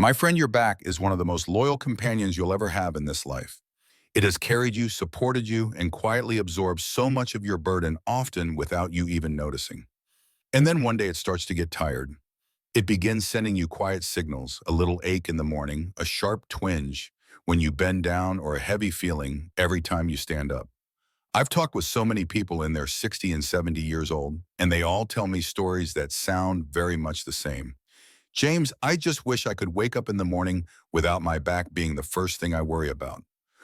My friend, your back is one of the most loyal companions you'll ever have in this life. It has carried you, supported you, and quietly absorbed so much of your burden, often without you even noticing. And then one day it starts to get tired. It begins sending you quiet signals, a little ache in the morning, a sharp twinge when you bend down, or a heavy feeling every time you stand up. I've talked with so many people in their 60 and 70 years old, and they all tell me stories that sound very much the same. James, I just wish I could wake up in the morning without my back being the first thing I worry about.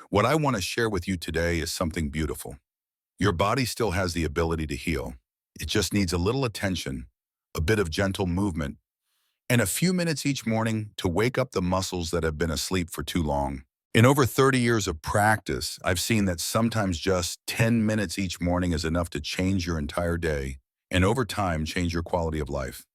What I want to share with you today is something beautiful. Your body still has the ability to heal. It just needs a little attention, a bit of gentle movement, and a few minutes each morning to wake up the muscles that have been asleep for too long. In over 30 years of practice, I've seen that sometimes just 10 minutes each morning is enough to change your entire day, and over time, change your quality of life.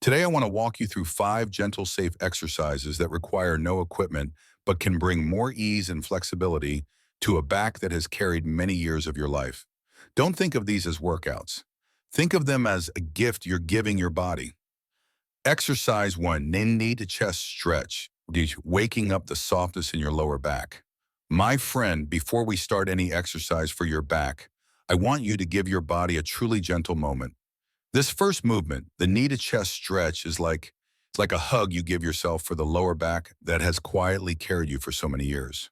Today, I want to walk you through 5 gentle, safe exercises that require no equipment but can bring more ease and flexibility to a back that has carried many years of your life. Don't think of these as workouts. Think of them as a gift you're giving your body. Exercise 1, knee to chest stretch, waking up the softness in your lower back. My friend, before we start any exercise for your back, I want you to give your body a truly gentle moment. This first movement, the knee to chest stretch, it's like a hug you give yourself for the lower back that has quietly carried you for so many years.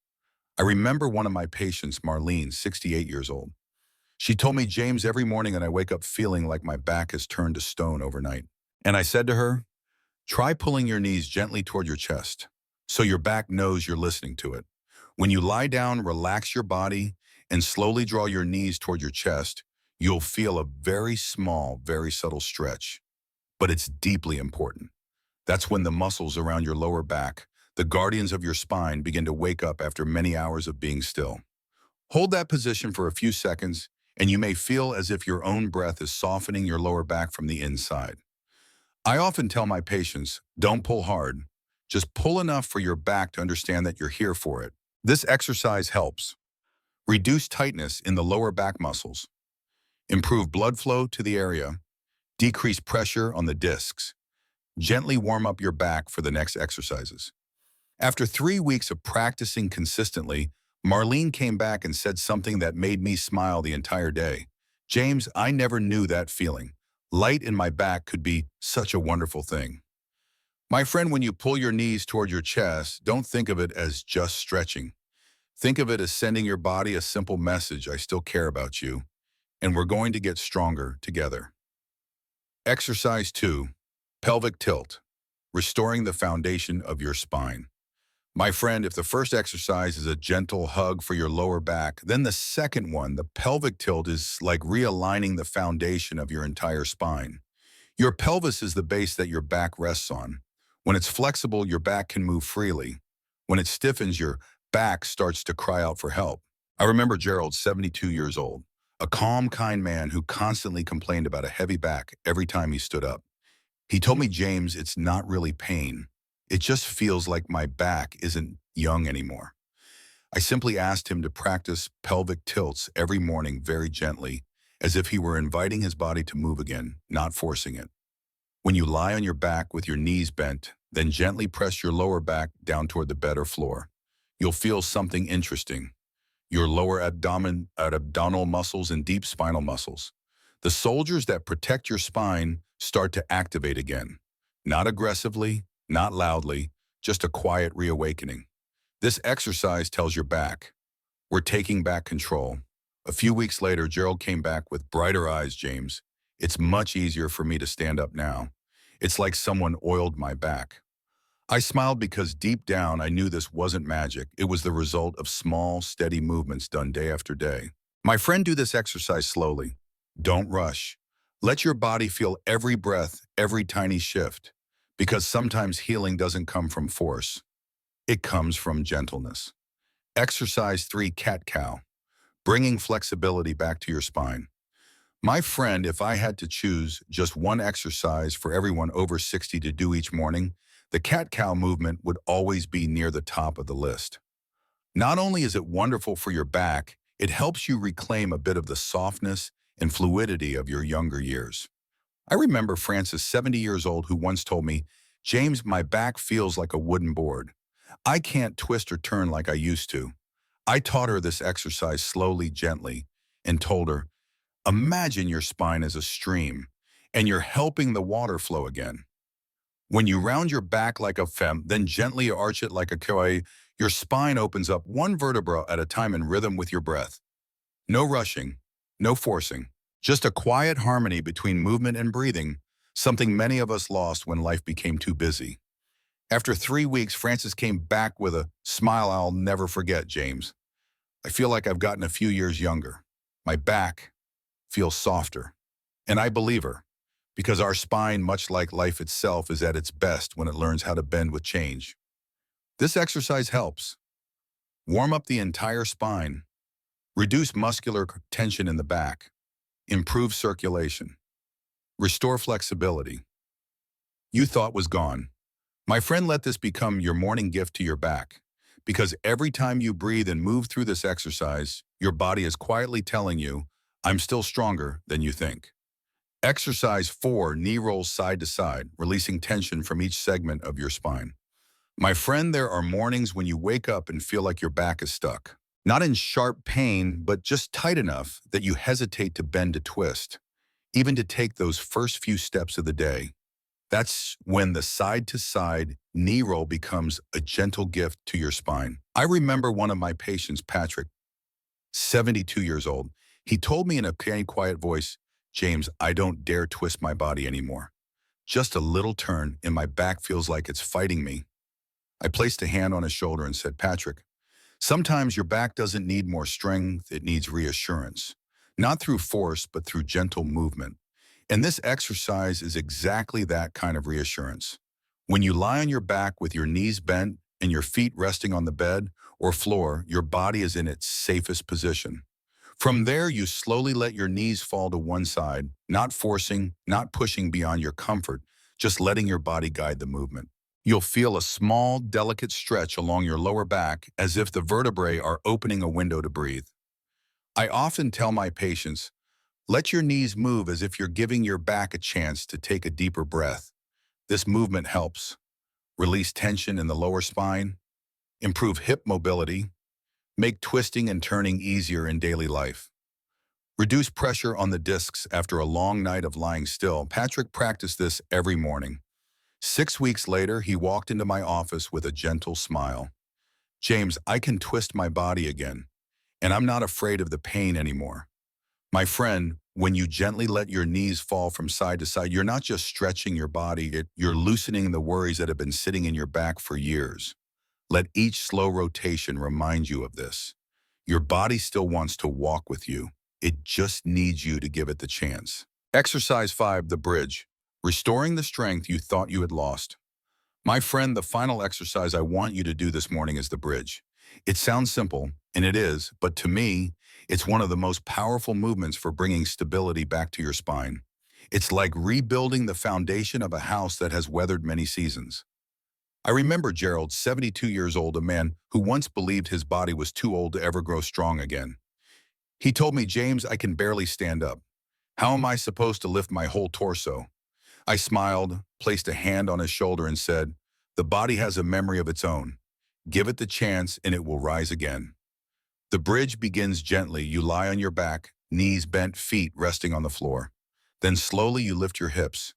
I remember one of my patients, Marlene, 68 years old. She told me, James, every morning and I wake up feeling like my back has turned to stone overnight. And I said to her, try pulling your knees gently toward your chest so your back knows you're listening to it. When you lie down, relax your body and slowly draw your knees toward your chest, you'll feel a very small, very subtle stretch, but it's deeply important. That's when the muscles around your lower back, the guardians of your spine, begin to wake up after many hours of being still. Hold that position for a few seconds, and you may feel as if your own breath is softening your lower back from the inside. I often tell my patients, don't pull hard. Just pull enough for your back to understand that you're here for it. This exercise helps reduce tightness in the lower back muscles, improve blood flow to the area, decrease pressure on the discs, gently warm up your back for the next exercises. After 3 weeks of practicing consistently, Marlene came back and said something that made me smile the entire day. James, I never knew that feeling. Light in my back could be such a wonderful thing. My friend, when you pull your knees toward your chest, don't think of it as just stretching. Think of it as sending your body a simple message: I still care about you, and we're going to get stronger together. Exercise 2, pelvic tilt, restoring the foundation of your spine. My friend, if the first exercise is a gentle hug for your lower back, then the second one, the pelvic tilt, is like realigning the foundation of your entire spine. Your pelvis is the base that your back rests on. When it's flexible, your back can move freely. When it stiffens, your back starts to cry out for help. I remember Gerald, 72 years old, a calm, kind man who constantly complained about a heavy back every time he stood up. He told me, James, it's not really pain. It just feels like my back isn't young anymore. I simply asked him to practice pelvic tilts every morning very gently, as if he were inviting his body to move again, not forcing it. When you lie on your back with your knees bent, then gently press your lower back down toward the bed or floor, you'll feel something interesting. Your lower abdominal muscles and deep spinal muscles, the soldiers that protect your spine, start to activate again. Not aggressively, not loudly, just a quiet reawakening. This exercise tells your back, we're taking back control. A few weeks later, Gerald came back with brighter eyes. James, it's much easier for me to stand up now. It's like someone oiled my back. I smiled because deep down I knew this wasn't magic. It was the result of small, steady movements done day after day. My friend, do this exercise slowly. Don't rush. Let your body feel every breath, every tiny shift, because sometimes healing doesn't come from force. It comes from gentleness. Exercise 3, cat-cow, bringing flexibility back to your spine. My friend, if I had to choose just one exercise for everyone over 60 to do each morning, the cat-cow movement would always be near the top of the list. Not only is it wonderful for your back, it helps you reclaim a bit of the softness and fluidity of your younger years. I remember Frances, 70 years old, who once told me, James, my back feels like a wooden board. I can't twist or turn like I used to. I taught her this exercise slowly, gently, and told her, imagine your spine as a stream, and you're helping the water flow again. When you round your back like a femme, then gently arch it like a koi, your spine opens up one vertebra at a time in rhythm with your breath. No rushing, no forcing, just a quiet harmony between movement and breathing, something many of us lost when life became too busy. After 3 weeks, Frances came back with a smile I'll never forget, James. I feel like I've gotten a few years younger. My back feels softer. And I believe her, because our spine, much like life itself, is at its best when it learns how to bend with change. This exercise helps. Warm up the entire spine, reduce muscular tension in the back, improve circulation, restore flexibility. You thought was gone. My friend, let this become your morning gift to your back, because every time you breathe and move through this exercise, your body is quietly telling you, I'm still stronger than you think. Exercise 4, knee rolls side to side, releasing tension from each segment of your spine. My friend, there are mornings when you wake up and feel like your back is stuck. Not in sharp pain, but just tight enough that you hesitate to bend to twist, even to take those first few steps of the day. That's when the side-to-side knee roll becomes a gentle gift to your spine. I remember one of my patients, Patrick, 72 years old. He told me in a quiet voice, James, I don't dare twist my body anymore. Just a little turn and my back feels like it's fighting me. I placed a hand on his shoulder and said, Patrick, sometimes your back doesn't need more strength, it needs reassurance. Not through force, but through gentle movement. And this exercise is exactly that kind of reassurance. When you lie on your back with your knees bent and your feet resting on the bed or floor, your body is in its safest position. From there, you slowly let your knees fall to one side, not forcing, not pushing beyond your comfort, just letting your body guide the movement. You'll feel a small, delicate stretch along your lower back as if the vertebrae are opening a window to breathe. I often tell my patients, let your knees move as if you're giving your back a chance to take a deeper breath. This movement helps release tension in the lower spine, improve hip mobility, make twisting and turning easier in daily life. Reduce pressure on the discs after a long night of lying still. Patrick practiced this every morning. 6 weeks later, he walked into my office with a gentle smile. James, I can twist my body again, and I'm not afraid of the pain anymore. My friend, when you gently let your knees fall from side to side, you're not just stretching your body, you're loosening the worries that have been sitting in your back for years. Let each slow rotation remind you of this. Your body still wants to walk with you. It just needs you to give it the chance. Exercise 5, the bridge. Restoring the strength you thought you had lost. My friend, the final exercise I want you to do this morning is the bridge. It sounds simple, and it is, but to me, it's one of the most powerful movements for bringing stability back to your spine. It's like rebuilding the foundation of a house that has weathered many seasons. I remember Gerald, 72 years old, a man who once believed his body was too old to ever grow strong again. He told me, James, I can barely stand up. How am I supposed to lift my whole torso? I smiled, placed a hand on his shoulder and said, the body has a memory of its own. Give it the chance and it will rise again. The bridge begins gently. You lie on your back, knees bent, feet resting on the floor. Then slowly you lift your hips.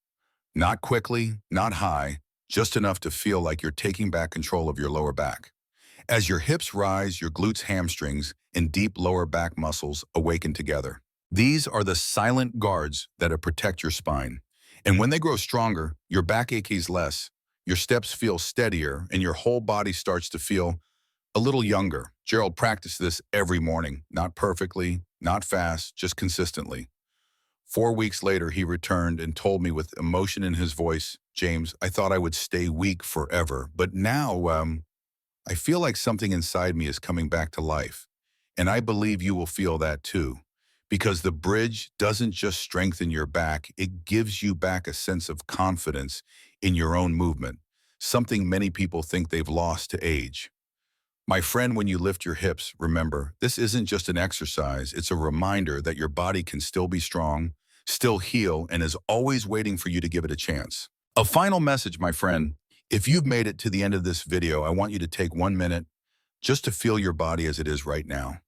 Not quickly, not high, just enough to feel like you're taking back control of your lower back. As your hips rise, your glutes, hamstrings, and deep lower back muscles awaken together. These are the silent guards that protect your spine. And when they grow stronger, your back aches less, your steps feel steadier, and your whole body starts to feel a little younger. Gerald practiced this every morning, not perfectly, not fast, just consistently. 4 weeks later, he returned and told me with emotion in his voice, James, I thought I would stay weak forever, but now I feel like something inside me is coming back to life. And I believe you will feel that too. Because the bridge doesn't just strengthen your back, it gives you back a sense of confidence in your own movement, something many people think they've lost to age. My friend, when you lift your hips, remember, this isn't just an exercise, it's a reminder that your body can still be strong, still heal, and is always waiting for you to give it a chance. A final message, my friend. If you've made it to the end of this video, I want you to take 1 minute just to feel your body as it is right now.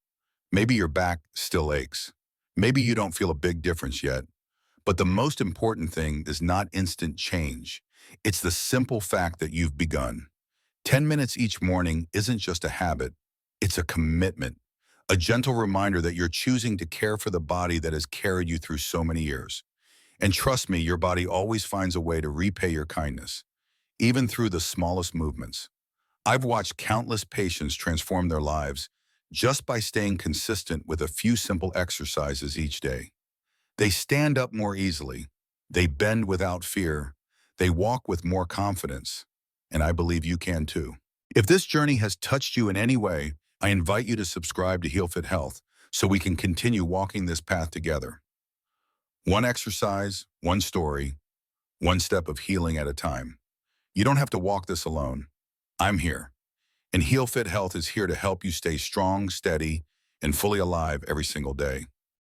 Maybe your back still aches. Maybe you don't feel a big difference yet. But the most important thing is not instant change. It's the simple fact that you've begun. 10 minutes each morning isn't just a habit. It's a commitment, a gentle reminder that you're choosing to care for the body that has carried you through so many years. And trust me, your body always finds a way to repay your kindness, even through the smallest movements. I've watched countless patients transform their lives just by staying consistent with a few simple exercises each day. They stand up more easily, they bend without fear, they walk with more confidence, and I believe you can too. If this journey has touched you in any way, I invite you to subscribe to Heal Fit Health so we can continue walking this path together. One exercise, one story, one step of healing at a time. You don't have to walk this alone. I'm here. And Heal Fit Health is here to help you stay strong, steady, and fully alive every single day.